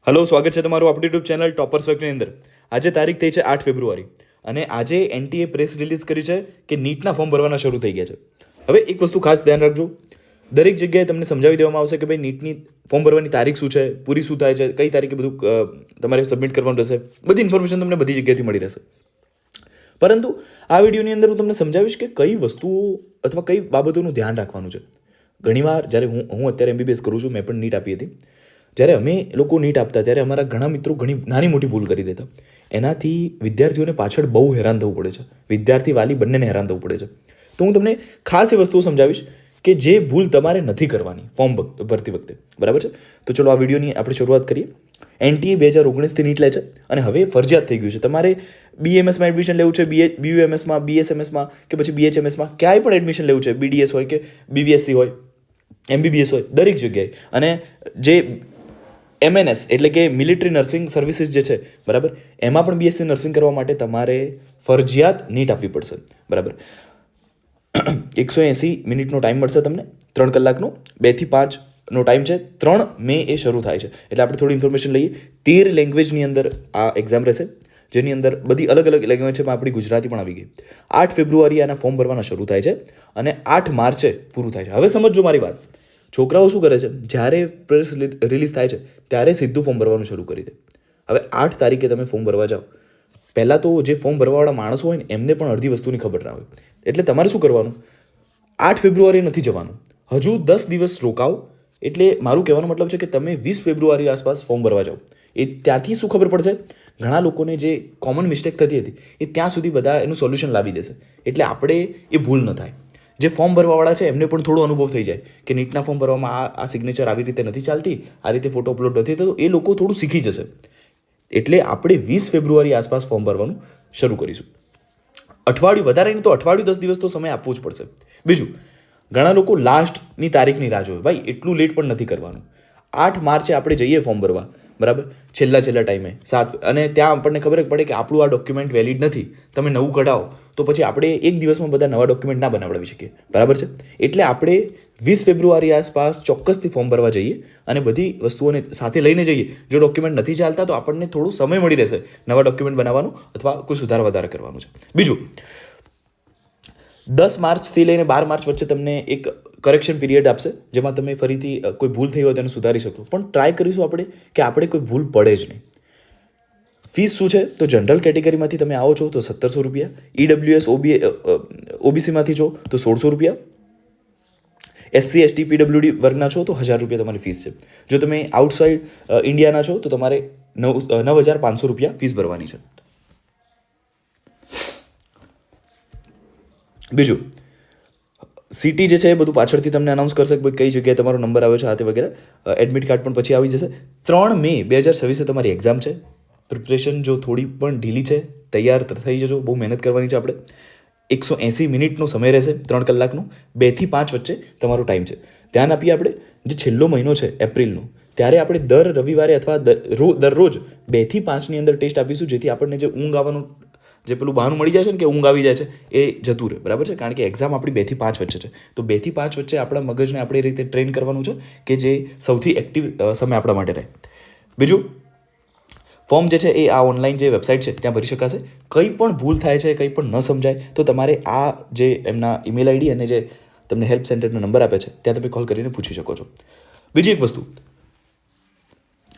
Hello, સ્વાગત છે તમારું આપણી યુટ્યુબ ચેનલ ટોપર્સ વેકની અંદર. આજે તારીખ થઈ છે 8 ફેબ્રુઆરી અને આજે એનટીએ પ્રેસ રિલીઝ કરી છે કે નીટના ફોર્મ ભરવાના શરૂ થઈ ગયા છે. હવે એક વસ્તુ ખાસ ધ્યાન રાખજો, દરેક જગ્યાએ તમને સમજાવી દેવામાં આવશે કે ભાઈ નીટની ફોર્મ ભરવાની તારીખ શું છે, પૂરી શું થાય છે, કઈ તારીખે બધું તમારે સબમિટ કરવાનું રહેશે, બધી ઇન્ફોર્મેશન તમને બધી જગ્યાએથી મળી રહેશે. પરંતુ આ વિડીયોની અંદર હું તમને સમજાવીશ કે કઈ વસ્તુઓ અથવા કઈ બાબતોનું ધ્યાન રાખવાનું છે. ઘણીવાર જ્યારે હું અત્યારે એમબીબીએસ કરું છું, મેં પણ નીટ આપી હતી. જ્યારે અમે લોકો નીટ આપતા ત્યારે અમારા ઘણા મિત્રો ઘણી નાની મોટી ભૂલ કરી દેતા. એનાથી વિદ્યાર્થીઓને પાછળ બહુ હેરાન થવું પડે છે, વિદ્યાર્થી વાલી બંનેને હેરાન થવું પડે છે. તો હું તમને ખાસ એ વસ્તુઓ સમજાવીશ કે જે ભૂલ તમારે નથી કરવાની ફોર્મ ભરતી વખતે, બરાબર છે. તો ચલો આ વિડીયોની આપણે શરૂઆત કરીએ. એનટીએ 2019થી નીટ લે છે અને હવે ફરજિયાત થઈ ગયું છે તમારે બીએમએસમાં એડમિશન લેવું છે, બીયુએમએસમાં, બીએસએમએસમાં કે પછી બીએચએમએસમાં ક્યાંય પણ એડમિશન લેવું છે, બીડીએસ હોય કે બીવીએસસી હોય, એમબીબીએસ હોય, દરેક જગ્યાએ. અને જે એમએનએસ એટલે કે મિલિટરી નર્સિંગ સર્વિસીસ જે છે, બરાબર, એમાં પણ બીએસસી નર્સિંગ કરવા માટે તમારે ફરજિયાત નીટ આપવી પડશે, બરાબર. 180 મિનિટનો ટાઈમ મળશે તમને, 3 કલાકનો, 2 થી 5નો ટાઈમ છે. 3 મે એ શરૂ થાય છે. એટલે આપણે થોડી ઇન્ફોર્મેશન લઈએ. 13 લેંગ્વેજની અંદર આ એક્ઝામ રહેશે, જેની અંદર બધી અલગ અલગ લેંગ્વેજ છે, આપણી ગુજરાતી પણ આવી ગઈ. 8 ફેબ્રુઆરી આના ફોર્મ ભરવાના શરૂ થાય છે અને 8 માર્ચે પૂરું થાય છે. હવે સમજો મારી વાત. છોકરાઓ શું કરે છે, જ્યારે પ્રેસ રિલીઝ થાય છે ત્યારે સીધું ફોર્મ ભરવાનું શરૂ કરી દે. હવે 8 તારીખે તમે ફોર્મ ભરવા જાઓ, પહેલાં તો જે ફોર્મ ભરવાવાળા માણસો હોય ને એમને પણ અડધી વસ્તુની ખબર ના હોય. એટલે તમારે શું કરવાનું, 8 ફેબ્રુઆરી નથી જવાનું, હજુ 10 દિવસ રોકાઓ. એટલે મારું કહેવાનો મતલબ છે કે તમે 20 ફેબ્રુઆરી આસપાસ ફોર્મ ભરવા જાઓ. એ ત્યાંથી શું ખબર પડશે, ઘણા લોકોને જે કોમન મિસ્ટેક થતી હતી એ ત્યાં સુધી બધા એનું સોલ્યુશન લાવી દેશે. એટલે આપણે એ ભૂલ ન થાય. જે ફોર્મ ભરવાવાળા છે એમને પણ થોડો અનુભવ થઈ જાય કે નીટના ફોર્મ ભરવામાં આ સિગ્નેચર આવી રીતે નથી ચાલતી, આ રીતે ફોટો અપલોડ નથી થતો, એ લોકો થોડું શીખી જશે. એટલે આપણે 20 ફેબ્રુઆરી આસપાસ ફોર્મ ભરવાનું શરૂ કરીશું. અઠવાડિયું, વધારે નહીં તો અઠવાડિયું 10 દિવસ તો સમય આપવો જ પડશે. બીજું, ઘણા લોકો લાસ્ટની તારીખની રાહ જોવે. ભાઈ એટલું લેટ પણ નથી કરવાનું. 8 માર્ચે આપણે જઈએ ફોર્મ ભરવા, બરાબર, છેલ્લા ટાઈમે 7, અને ત્યાં આપણને ખબર પડે કે આપણું આ ડોક્યુમેન્ટ વેલિડ નથી, તમે નવું કઢાવો, તો પછી આપણે એક દિવસમાં બધા નવા ડોક્યુમેન્ટ ના બનાવડાવી શકીએ, બરાબર છે. એટલે આપણે 20 ફેબ્રુઆરી આસપાસ ચોક્કસથી ફોર્મ ભરવા જઈએ અને બધી વસ્તુઓને સાથે લઈને જઈએ. જો ડોક્યુમેન્ટ નથી ચાલતા તો આપણને થોડો સમય મળી રહેશે નવા ડોક્યુમેન્ટ બનાવવાનું અથવા કોઈ સુધાર વધારા કરવાનું છે. બીજું, 10 માર્ચથી લઈને 12 માર્ચ વચ્ચે તમને એક કરેક્શન પીરિયડ આપશે, જેમાં તમે ફરીથી કોઈ ભૂલ થઈ હોય તેને સુધારી શકો. પણ ટ્રાય કરીશું આપણે કે આપણે કોઈ ભૂલ પડે જ નહીં. ફીસ શું છે, તો જનરલ કેટેગરીમાંથી તમે આવો છો તો 1700 રૂપિયા, ઈડબ્લ્યુએસ ઓબીસીમાંથી છો તો 1600 રૂપિયા, એસસી એસટી પીડબ્લ્યુડી વર્ગના છો તો 1000 રૂપિયા તમારી ફીસ છે. જો તમે આઉટસાઇડ ઇન્ડિયાના છો તો તમારે 9500 રૂપિયા ફીસ ભરવાની છે. બીજું, સિટી જે છે એ બધું પાછળથી તમને અનાઉન્સ કરશે કે કઈ જગ્યાએ તમારો નંબર આવ્યો છે, આ તે વગેરે. એડમિટ કાર્ડ પણ પછી આવી જશે. 3 મે 2026 તમારી એક્ઝામ છે. પ્રિપરેશન જો થોડી પણ ઢીલી છે, તૈયાર થઈ જજો, બહુ મહેનત કરવાની છે આપણે. 180 મિનિટનો સમય રહેશે, 3 કલાકનો, 2 થી 5 વચ્ચે તમારો ટાઈમ છે. ધ્યાન આપીએ આપણે, જે છેલ્લો મહિનો છે એપ્રિલનો, ત્યારે આપણે દર રવિવારે અથવા દરરોજ 2 થી 5ની અંદર ટેસ્ટ આપીશું, જેથી આપણને જે ઊંઘ આવવાનું જે પેલું બહાનું મળી જાય છે ને કે ઊંઘ આવી જાય છે, એ જતું રહે, બરાબર છે. કારણ કે એક્ઝામ આપણી 2 થી 5 વચ્ચે છે. તો 2 થી 5 વચ્ચે આપણા મગજને આપણે એ રીતે ટ્રેન કરવાનું છે કે જે સૌથી એક્ટિવ સમય આપણા માટે રહે. બીજું, ફોર્મ જે છે એ આ ઓનલાઈન જે વેબસાઇટ છે ત્યાં ભરી શકાશે. કંઈ પણ ભૂલ થાય છે, કંઈ પણ ન સમજાય તો તમારે આ જે એમના ઈમેલ આઈડી અને જે તમને હેલ્પ સેન્ટરનો નંબર આપે છે ત્યાં તમે કોલ કરીને પૂછી શકો છો. બીજી એક વસ્તુ,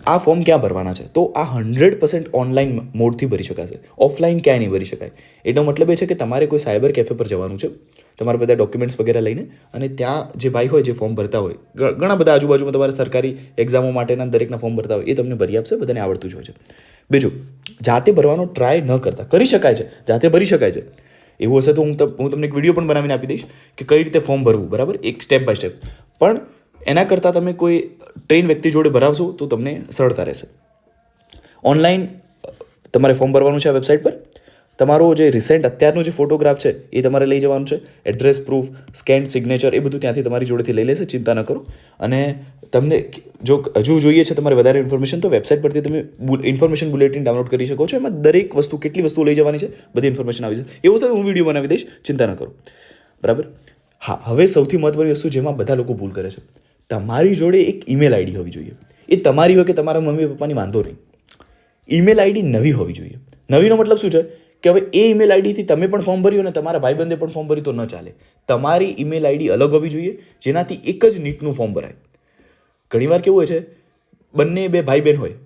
આ ફોર્મ ક્યાં ભરવાના છે, તો આ 100% ઓનલાઈન મોડથી ભરી શકાશે, ઓફલાઈન ક્યાંય નહીં ભરી શકાય. એનો મતલબ એ છે કે તમારે કોઈ સાયબર કેફે પર જવાનું છે, તમારા બધા ડોક્યુમેન્ટ્સ વગેરે લઈને, અને ત્યાં જે ભાઈ હોય જે ફોર્મ ભરતા હોય, ઘણા બધા આજુબાજુમાં તમારે સરકારી એક્ઝામો માટેના દરેકના ફોર્મ ભરતા હોય, એ તમને ભરી આપશે, બધાને આવડતું જ હોય છે. બીજું, જાતે ભરવાનો ટ્રાય ન કરતા, કરી શકાય છે, જાતે ભરી શકાય છે. એવું હશે તો હું તમને એક વિડીયો પણ બનાવીને આપી દઈશ કે કઈ રીતે ફોર્મ ભરવું, બરાબર, એક સ્ટેપ બાય સ્ટેપ. પણ એના કરતાં તમે કોઈ ટ્રેન વ્યક્તિ જોડે ભરાવશો તો તમને સરળતા રહેશે. ઓનલાઈન તમારે ફોર્મ ભરવાનું છે આ વેબસાઇટ પર. તમારો જે રિસેન્ટ અત્યારનો જે ફોટોગ્રાફ છે એ તમારે લઈ જવાનું છે, એડ્રેસ પ્રૂફ, સ્કેન સિગ્નેચર, એ બધું ત્યાંથી તમારી જોડેથી લઈ લેશે, ચિંતા ન કરો. અને તમને જો હજુ જોઈએ છે તમારે વધારે ઇન્ફોર્મેશન, તો વેબસાઇટ પરથી તમે ઇન્ફોર્મેશન બુલેટિન ડાઉનલોડ કરી શકો છો. એમાં દરેક વસ્તુ, કેટલી વસ્તુ લઈ જવાની છે, બધી ઇન્ફોર્મેશન આવી છે. એવું તો હું વિડીયો બનાવી દઈશ, ચિંતા ન કરો, બરાબર. હા, હવે સૌથી મહત્વની વસ્તુ જેમાં બધા લોકો ભૂલ કરે છે, તમારી જોડે એક ઈમેલ આઈડી હોવી જોઈએ. એ તમારી હોય કે તમારા મમ્મી પપ્પાની વાંધો નહીં. ઈમેલ આઈડી નવી હોવી જોઈએ. નવીનો મતલબ શું છે કે હવે એ ઈમેલ આઈડીથી તમે પણ ફોર્મ ભર્યું અને તમારા ભાઈબંધે પણ ફોર્મ ભર્યું તો ન ચાલે. તમારી ઈમેલ આઈડી અલગ હોવી જોઈએ, જેનાથી એક જ નીટનું ફોર્મ ભરાય. ઘણીવાર કેવું હોય છે, બંને બે ભાઈ બહેન હોય,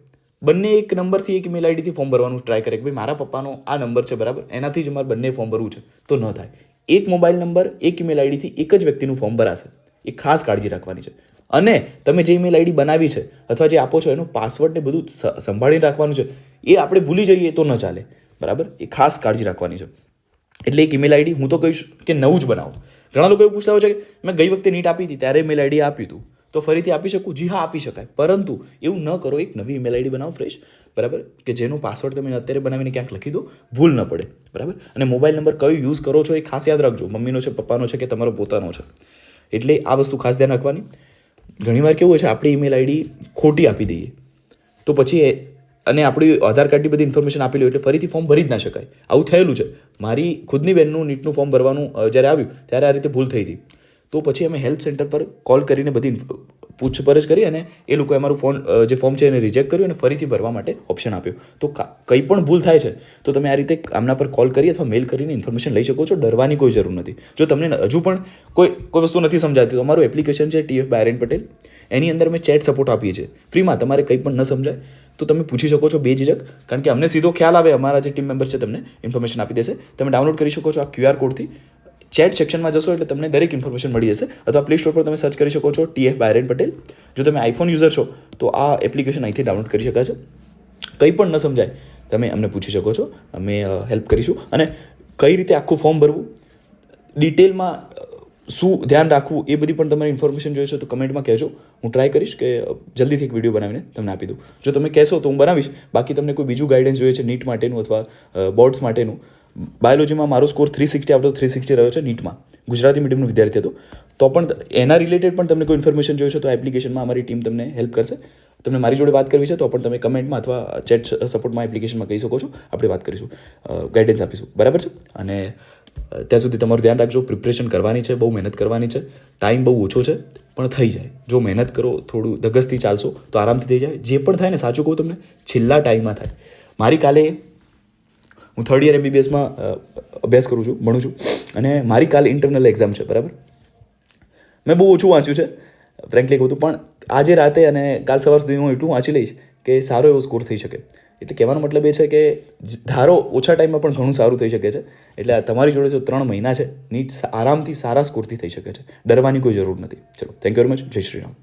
બંને એક નંબરથી એક ઈમેલ આઈડીથી ફોર્મ ભરવાનું ટ્રાય કરે કે ભાઈ મારા પપ્પાનો આ નંબર છે બરાબર, એનાથી જ મારે બંને ફોર્મ ભરવું છે, તો ન થાય. એક મોબાઈલ નંબર એક ઈમેલ આઈડીથી એક જ વ્યક્તિનું ફોર્મ ભરાશે. એ ખાસ કાળજી રાખવાની છે. અને તમે જે ઈમેલ આઈડી બનાવી છે અથવા જે આપો છો એનો પાસવર્ડને બધું સંભાળીને રાખવાનું છે. એ આપણે ભૂલી જઈએ તો ન ચાલે, બરાબર. એ ખાસ કાળજી રાખવાની છે. એટલે એક ઈમેલ આઈડી હું તો કહીશ કે નવું જ બનાવો. ઘણા લોકો એવું પૂછતા હોય છે કે મેં ગઈ વખતે નીટ આપી હતી ત્યારે ઈમેલ આઈડી આપ્યું હતું, તો ફરીથી આપી શકું? જી હા, આપી શકાય. પરંતુ એવું ન કરો. એક નવી ઈમેલ આઈડી બનાવો ફ્રેશ, બરાબર, કે જેનો પાસવર્ડ તમે અત્યારે બનાવીને ક્યાંક લખી દો, ભૂલ ન પડે, બરાબર. અને મોબાઈલ નંબર કયો યુઝ કરો છો એ ખાસ યાદ રાખજો. મમ્મીનો છે, પપ્પાનો છે કે તમારો પોતાનો છે. એટલે આ વસ્તુ ખાસ ધ્યાન રાખવાની. ઘણીવાર કેવું હોય છે, આપણી ઈમેલ આઈડી ખોટી આપી દઈએ તો પછી અને આપણી આધાર કાર્ડની બધી ઇન્ફોર્મેશન આપેલી હોય એટલે ફરીથી ફોર્મ ભરી જ ના શકાય. આવું થયેલું છે. મારી ખુદની બહેનનું નીટનું ફોર્મ ભરવાનું જ્યારે આવ્યું ત્યારે આ રીતે ભૂલ થઈ હતી. તો પછી અમે હેલ્પ સેન્ટર પર કોલ કરીને બધી પૂછપરછ કરી અને એ લોકોએ અમારું ફોર્મ છે એને રિજેક્ટ કર્યું અને ફરીથી ભરવા માટે ઓપ્શન આપ્યો. તો કંઈ પણ ભૂલ થાય છે તો તમે આ રીતે આમના પર કોલ કરી અથવા મેલ કરીને ઇન્ફોર્મેશન લઈ શકો છો. ડરવાની કોઈ જરૂર નથી. જો તમને હજુ પણ કોઈ વસ્તુ નથી સમજાતી તો અમારું એપ્લિકેશન છે TF by આર્યન પટેલ, એની અંદર અમે ચેટ સપોર્ટ આપીએ છીએ ફ્રીમાં. તમારે કંઈ પણ ન સમજાય તો તમે પૂછી શકો છો બેઝિઝક, કારણ કે અમને સીધો ખ્યાલ આવે. અમારા જે ટીમ મેમ્બર્સ છે તમને ઇન્ફોર્મેશન આપી દેશે. તમે ડાઉનલોડ કરી શકો છો આ QR કોડથી. ચેટ સેક્શનમાં જશો એટલે તમને દરેક ઇન્ફોર્મેશન મળી જશે. અથવા પ્લે સ્ટોર પર તમે સર્ચ કરી શકો છો TF by આર્યન પટેલ. જો તમે આઈફોન યુઝર છો તો આ એપ્લિકેશન અહીંથી ડાઉનલોડ કરી શકાશે. કંઈ પણ ન સમજાય તમે અમને પૂછી શકો છો, અમે હેલ્પ કરીશું. અને કઈ રીતે આખું ફોર્મ ભરવું, ડિટેલમાં શું ધ્યાન રાખવું, એ બધી પણ તમારી ઇન્ફોર્મેશન જોઈએ છે તો કમેન્ટમાં કહેજો. હું ટ્રાય કરીશ કે જલ્દીથી એક વિડીયો બનાવીને તમને આપી દઉં. જો તમે કહેશો તો હું બનાવીશ. બાકી તમને કોઈ બીજું ગાઈડન્સ જોઈએ છે નીટ માટેનું અથવા બોર્ડ્સ માટેનું. બાયોલોજીમાં મારો સ્કોર 360 આઉટ ઓફ 360 રહ્યો છે નીટમાં. ગુજરાતી મીડિયમનો વિદ્યાર્થી હતો. તો પણ એના રિલેટેડ પણ તમને કોઈ ઇન્ફોર્મેશન જોઈએ છે તો એપ્લિકેશનમાં અમારી ટીમ તમને હેલ્પ કરશે. તમને મારી જોડે વાત કરવી છે તો પણ તમે કમેન્ટમાં અથવા ચેટ સપોર્ટમાં એપ્લિકેશનમાં કહી શકો છો. આપણે વાત કરીશું, ગાઈડન્સ આપીશું, બરાબર છે. અને ત્યાં સુધી તમારું ધ્યાન રાખજો. પ્રિપરેશન કરવાની છે, બહુ મહેનત કરવાની છે. ટાઈમ બહુ ઓછો છે પણ થઈ જાય. જો મહેનત કરો, થોડું ધગસથી ચાલશો તો આરામથી થઈ જાય. જે પણ થાય ને, સાચું કહું તમને, છેલ્લા ટાઈમમાં થાય. મારી કાલે હું 3rd યર MBBSમાં અભ્યાસ કરું છું, ભણું છું, અને મારી કાલે ઇન્ટરનલ એક્ઝામ છે, બરાબર. મેં બહુ ઓછું વાંચ્યું છે ફ્રેન્કલી કહું તો, પણ આજે રાતે અને કાલ સવાર સુધી હું એટલું વાંચી લઈશ કે સારો એવો સ્કોર થઈ શકે. એટલે કહેવાનો મતલબ એ છે કે ધારો ઓછા ટાઈમમાં પણ ઘણું સારું થઈ શકે છે. એટલે તમારી જોડે જો 3 મહિના છે, નીટ આરામથી સારા સ્કોરથી થઈ શકે છે. ડરવાની કોઈ જરૂર નથી. ચલો, થેન્ક યુ વેરી મચ. જય શ્રી રામ.